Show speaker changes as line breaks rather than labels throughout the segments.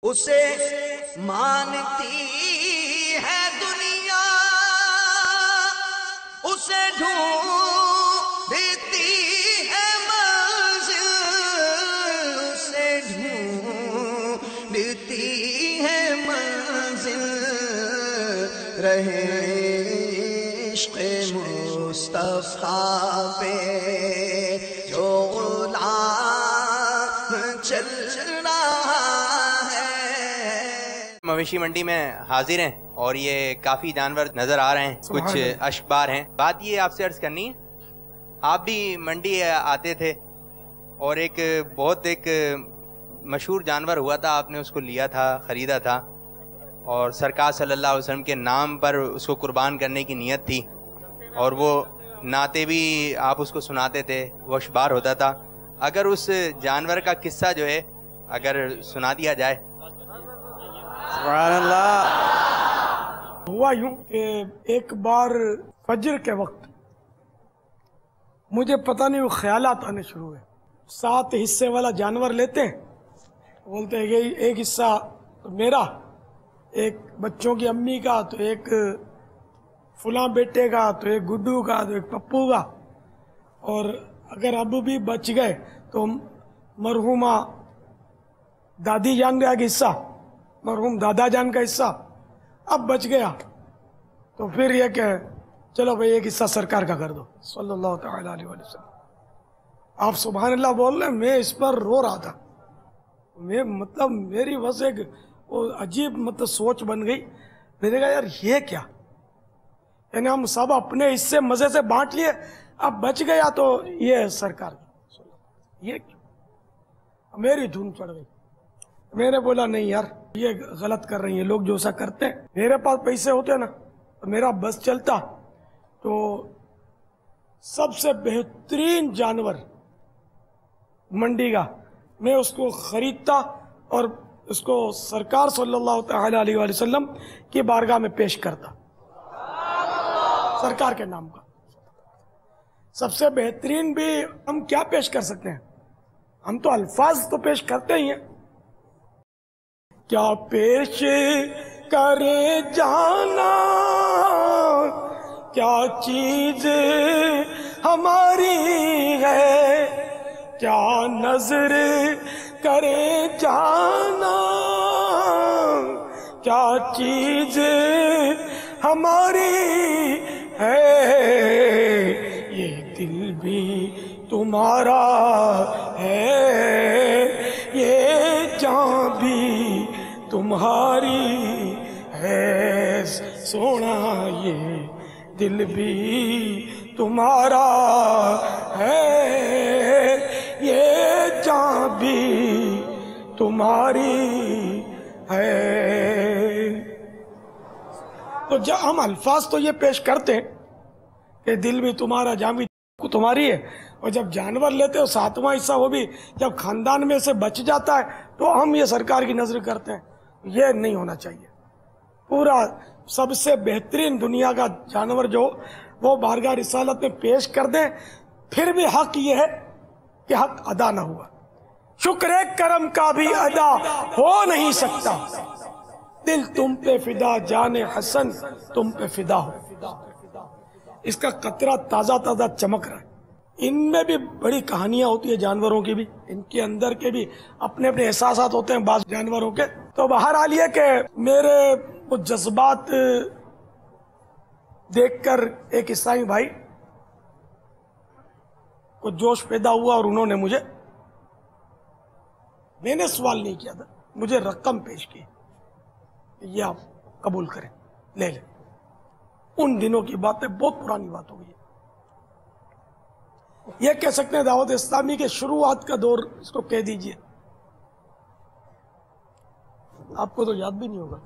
उसे मानती है दुनिया, उसे ढूंढती है मंजिल, उसे ढूंढती है मंजिल। रहे इश्क़े मुस्तफ़ा पे जो गुलाम चल रहा है।
मवेशी मंडी में हाजिर हैं और ये काफी जानवर नजर आ रहे हैं, कुछ अशबार हैं। बात ये आपसे अर्ज करनी है, आप भी मंडी आते थे और एक मशहूर जानवर हुआ था, आपने उसको लिया था, खरीदा था और सरकार सल्लल्लाहु अलैहि वसल्लम के नाम पर उसको कुर्बान करने की नीयत थी और वो नाते भी आप उसको सुनाते थे, वो अशबार होता था। अगर उस जानवर का किस्सा जो है अगर सुना दिया जाए।
हुआ यूं कि एक बार फजर के वक्त मुझे पता नहीं वो ख्यालात आने शुरू हुए। 7 हिस्से वाला जानवर लेते हैं, बोलते हैं कि एक हिस्सा तो मेरा, एक बच्चों की अम्मी का, तो एक फुला बेटे का, तो एक गुड्डू का, तो एक पप्पू का, और अगर अब भी बच गए तो मरहुमा दादी जान का हिस्सा, मरहूम दादा जान का हिस्सा। अब बच गया तो फिर ये कि चलो भाई एक हिस्सा सरकार का कर दो, सल्लल्लाहु तआला अलैहि वसल्लम। आप सुभान अल्लाह बोल रहे, मैं इस पर रो रहा था। मैं मतलब मेरी बस एक वो अजीब मतलब सोच बन गई। मैंने कहा यार ये क्या, यानी हम सब अपने हिस्से मजे से बांट लिए, अब बच गया तो ये सरकार का, ये क्यों? मेरी धुन चढ़ गई। मैंने बोला नहीं यार ये गलत कर रही है लोग जो ऐसा करते हैं। मेरे पास पैसे होते ना तो मेरा बस चलता तो सबसे बेहतरीन जानवर मंडी का मैं उसको खरीदता और उसको सरकार सल्लल्लाहु तआला अलैहि वसल्लम की बारगाह में पेश करता, सरकार के नाम का। सबसे बेहतरीन भी हम क्या पेश कर सकते हैं, हम तो अल्फाज तो पेश करते ही हैं। क्या पेश करे जाना, क्या चीज हमारी है, क्या नजर करे जाना, क्या चीज हमारी है। ये दिल भी तुम्हारा है, ये जान भी तुम्हारी है। सोना ये दिल भी तुम्हारा है, ये जान भी तुम्हारी है। तो जब हम अल्फाज तो ये पेश करते हैं कि दिल भी तुम्हारा, जान भी तुम्हारी है, और जब जानवर लेते हो 7वां हिस्सा वो भी जब खानदान में से बच जाता है तो हम ये सरकार की नजर करते हैं। ये नहीं होना चाहिए। पूरा सबसे बेहतरीन दुनिया का जानवर जो वो बारगाह रिसालत में पेश कर दें, फिर भी हक ये है कि हक अदा ना हुआ। शुक्र करम का भी अदा हो नहीं सकता, दिल तुम पे फिदा, जाने हसन तुम पे फिदा हो। इसका कतरा ताजा ताजा चमक रहा है। इनमें भी बड़ी कहानियां होती है जानवरों की भी, इनके अंदर के भी अपने अपने एहसास होते हैं बाज जानवरों के। तो बहरहाल ये कि मेरे वो जज्बात देखकर एक ईसाई भाई को जोश पैदा हुआ और उन्होंने मुझे, मैंने सवाल नहीं किया था, मुझे रकम पेश की, ये आप कबूल करें, ले लें। उन दिनों की बातें बहुत पुरानी बात हो गई है। ये कह सकते हैं दावत इस्लामी के शुरुआत का दौर इसको कह दीजिए। आपको तो याद भी नहीं होगा,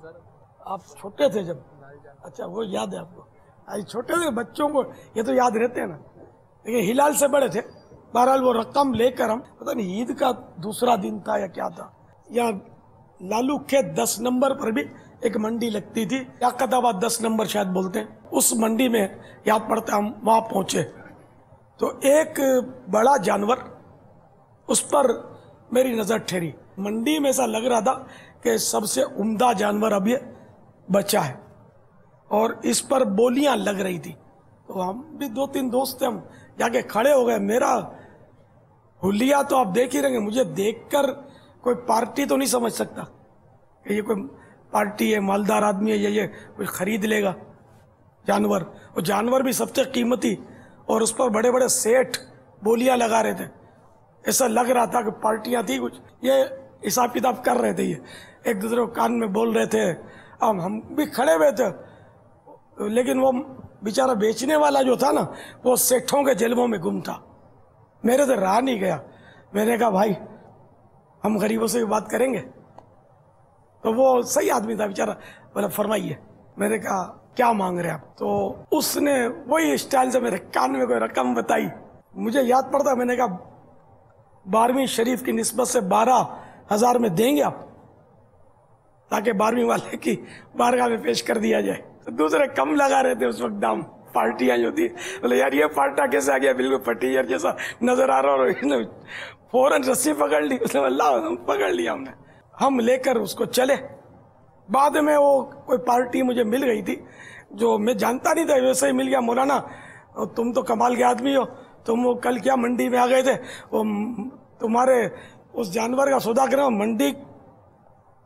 आप छोटे थे जब। अच्छा वो याद है आपको, आज छोटे थे बच्चों को ये तो याद रहते हैं ना, लेकिन हिलाल से बड़े थे। बहरहाल वो रकम लेकर हम, पता नहीं ईद का दूसरा दिन था या क्या था, या लालू के 10 नंबर पर भी एक मंडी लगती थी, याकताबाद 10 नंबर शायद बोलते हैं। उस मंडी में याद पड़ता हम वहां पहुंचे तो एक बड़ा जानवर, उस पर मेरी नजर ठहरी। मंडी में ऐसा लग रहा था कि सबसे उम्दा जानवर अब ये बचा है, और इस पर बोलियां लग रही थी। तो हम भी 2-3 दोस्त थे, हम जाके खड़े हो गए। मेरा हुलिया तो आप देख ही रहेंगे, मुझे देखकर कोई पार्टी तो नहीं समझ सकता कि ये कोई पार्टी है, मालदार आदमी है, ये कोई खरीद लेगा जानवर। और जानवर भी सबसे कीमती, और उस पर बड़े बड़े सेठ बोलियां लगा रहे थे। ऐसा लग रहा था कि पार्टियां थी कुछ, ये हिसाब किताब कर रहे थे, ये एक दूसरे को कान में बोल रहे थे। अब हम भी खड़े हुए थे, लेकिन वो बेचारा बेचने वाला जो था ना, वो सेठों के जेलबों में गुम था। मेरे से रहा नहीं गया। मैंने कहा भाई हम गरीबों से भी बात करेंगे। तो वो सही आदमी था बेचारा, बोला फरमाइए। मैंने कहा क्या मांग रहे आप? तो उसने वही स्टाइल से मेरे कान में कोई रकम बताई, मुझे याद पड़ता। मैंने कहा 12वीं शरीफ की निस्बत से 12,000 में देंगे आप, ताकि 12वीं वाले की बारगाह में पेश कर दिया जाए। तो दूसरे कम लगा रहे थे उस वक्त दाम, पार्टियां जो थी। बोले यार ये पार्टा कैसे आ गया, बिल्कुल पटीयर जैसा नजर आ रहा। और फौरन रस्सी पकड़ ली उसने, अल्लाह पकड़ लिया हमने। हम लेकर उसको चले। बाद में वो कोई पार्टी मुझे मिल गई थी जो मैं जानता नहीं था, वैसे ही मिल गया। मौलाना तुम तो कमाल के आदमी हो, तुम वो कल क्या मंडी में आ गए थे, वो तुम्हारे उस जानवर का सौदा करना, मंडी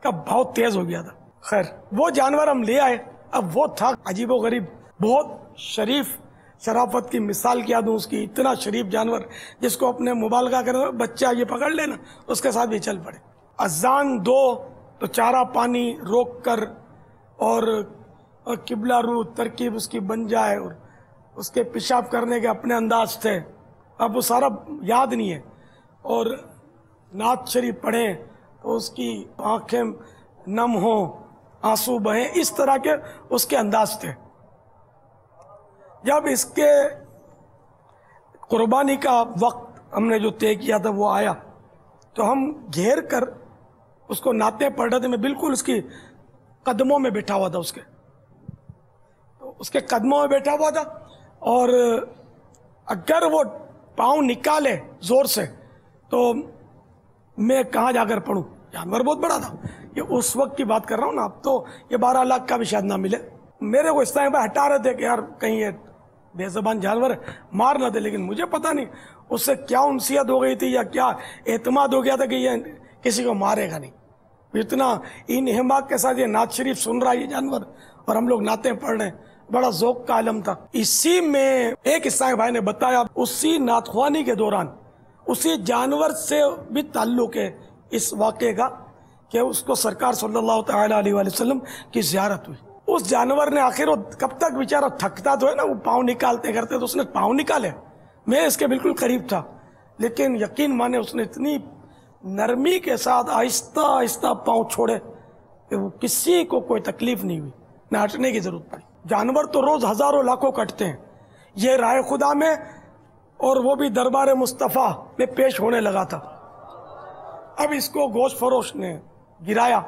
का भाव तेज हो गया था। खैर वो जानवर हम ले आए। अब वो था अजीबो गरीब, बहुत शरीफ, शराफत की मिसाल क्या दूं उसकी। इतना शरीफ जानवर जिसको अपने मुबालगा कर बच्चा ये पकड़ लेना, उसके साथ भी चल पड़े। अजान दो तो चारा पानी रोक कर और किबला रू तरकीब उसकी बन जाए, और उसके पेशाब करने के अपने अंदाज थे। अब वो सारा याद नहीं है। और नात शरीफ पढ़े तो उसकी आंखें नम हो, आंसू बहे, इस तरह के उसके अंदाज थे। जब इसके कुर्बानी का वक्त हमने जो तय किया था वो आया, तो हम घेर कर उसको नाते पढ़ रहे थे। मैं बिल्कुल उसकी कदमों में बैठा हुआ था, उसके कदमों में बैठा हुआ था। और अगर वो पाँव निकाले जोर से तो मैं कहाँ जाकर पढ़ूं। जानवर बहुत बड़ा था, ये उस वक्त की बात कर रहा हूँ ना। अब तो ये 12 लाख का भी शायद ना मिले। मेरे को इस टाइम पर हटा रहे थे कि यार कहीं ये बेज़बान जानवर मार ना दे, लेकिन मुझे पता नहीं उससे क्या उनसियत हो गई थी या क्या एतमाद हो गया था कि ये किसी को मारेगा नहीं। इतना इन हिमाक के साथ ये नात शरीफ सुन रहा है ये जानवर, और हम लोग नाते पढ़ रहे हैं। बड़ा ज़ौक़ का आलम था। इसी में एक ईसाई भाई ने बताया, उसी नातख्वानी के दौरान उसी जानवर से भी ताल्लुक़ है इस वाक़े का कि उसको सरकार सल्लल्लाहु तआला अलैहि वसल्लम की ज़ियारत हुई। उस जानवर ने आखिर वो कब तक बेचारा थकता तो है ना, वो पाँव निकालते करते, तो उसने पाँव निकाले। मैं इसके बिल्कुल करीब था, लेकिन यकीन माने उसने इतनी नरमी के साथ आहिस्ता आहिस्ता पाँव छोड़े कि वो किसी को कोई तकलीफ नहीं हुई, न हटने की जरूरत पड़ी। जानवर तो रोज हजारों लाखों कटते हैं। ये राय खुदा में, और वो भी दरबार मुस्तफ़ा में पेश होने लगा था। अब इसको गोश्त फरोश ने गिराया,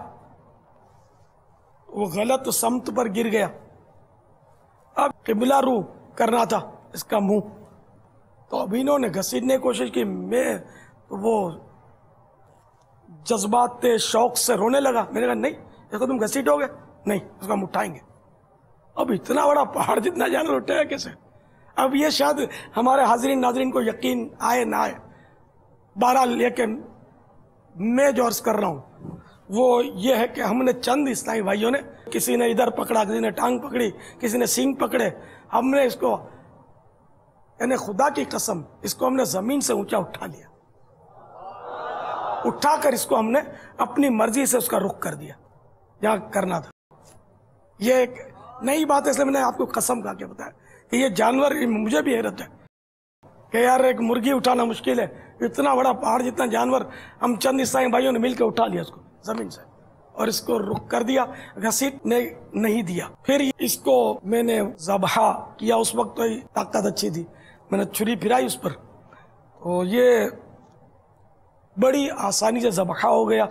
वो गलत समत पर गिर गया। अब किबला रू करना था इसका मुंह, तो अब इन्होंने घसीटने की कोशिश की। मैं तो वो जज्बात शौक से रोने लगा। मैंने कहा नहीं, इसको तुम घसीटोगे नहीं, उसको हम उठाएंगे। अब इतना बड़ा पहाड़ जितना जानवर उठाया कैसे? अब ये शायद हमारे हाजरीन नाजरीन को यकीन आए ना आए, बहरहाल लेकिन मैं जो अर्ज कर रहा हूँ वो ये है कि हमने चंद इस्लामी भाइयों ने, किसी ने इधर पकड़ा, किसी ने टांग पकड़ी, किसी ने सींग पकड़े, हमने इसको, यानी खुदा की कसम, इसको हमने जमीन से ऊंचा उठा लिया। उठाकर इसको हमने अपनी मर्जी से उसका रुख कर दिया जहाँ करना था। ये एक नई बात है, इसलिए मैंने आपको कसम खा के बताया कि ये जानवर, मुझे भी हैरत है कि यार एक मुर्गी उठाना मुश्किल है, इतना बड़ा पहाड़ जितना जानवर हम चंद ईसाई भाइयों ने मिलकर उठा लिया इसको जमीन से, और इसको रुक कर दिया, घसीटने नहीं दिया। फिर इसको मैंने ज़बहा किया। उस वक्त तो ताकत अच्छी थी, मैंने छुरी फिराई उस पर, तो ये बड़ी आसानी से ज़बहा हो गया।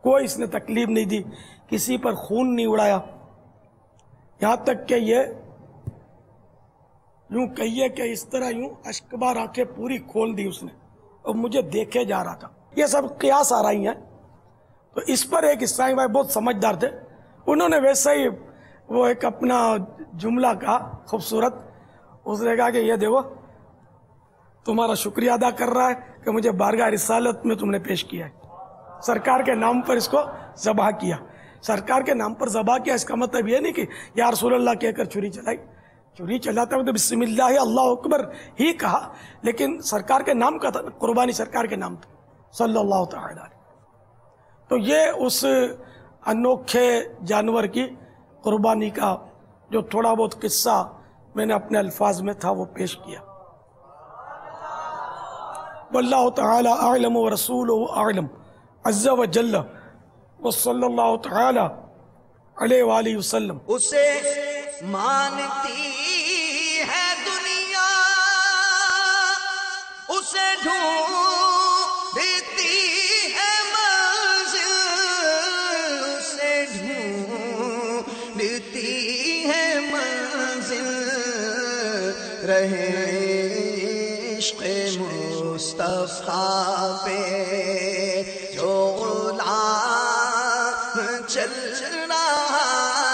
कोई इसने तकलीफ नहीं दी, किसी पर खून नहीं उड़ाया। यहाँ तक कि ये यूं कहिए कि इस तरह यूं अश्कबार आंखें पूरी खोल दी उसने, और मुझे देखे जा रहा था। ये सब कियास आ रही हैं, तो इस पर एक ईसाई भाई बहुत समझदार थे, उन्होंने वैसे ही वो एक अपना जुमला कहा खूबसूरत। उसने कहा कि ये देखो तुम्हारा शुक्रिया अदा कर रहा है कि मुझे बारगाह रिसालत में तुमने पेश किया है, सरकार के नाम पर इसको ज़बह किया। सरकार के नाम पर ज़बह किया इसका मतलब ये नहीं कि या रसूलल्लाह कहकर छुरी चलाई, छुरी चलाते हुए तो बिस्मिल्लाह अल्लाह अकबर ही कहा, लेकिन सरकार के नाम का था, कुर्बानी सरकार के नाम था सल्लल्लाहु तआला अलैहि। तो ये उस अनोखे जानवर की कुर्बानी का जो थोड़ा बहुत किस्सा मैंने अपने अल्फाज में था वो पेश किया। वल्लाहु तआला अअलम व रसूलुहु अअलम अज़्ज़ा व जल्ल व सल्लल्लाहु तआला अलैहि व आलिहि वसल्लम।
उसे मानती है दुनिया, उसे ढूंढती है मंजिल, उसे ढूंढती है मंजिल, रहे इश्क़े मुस्तफ़ा पे जो गुलाम चल रहा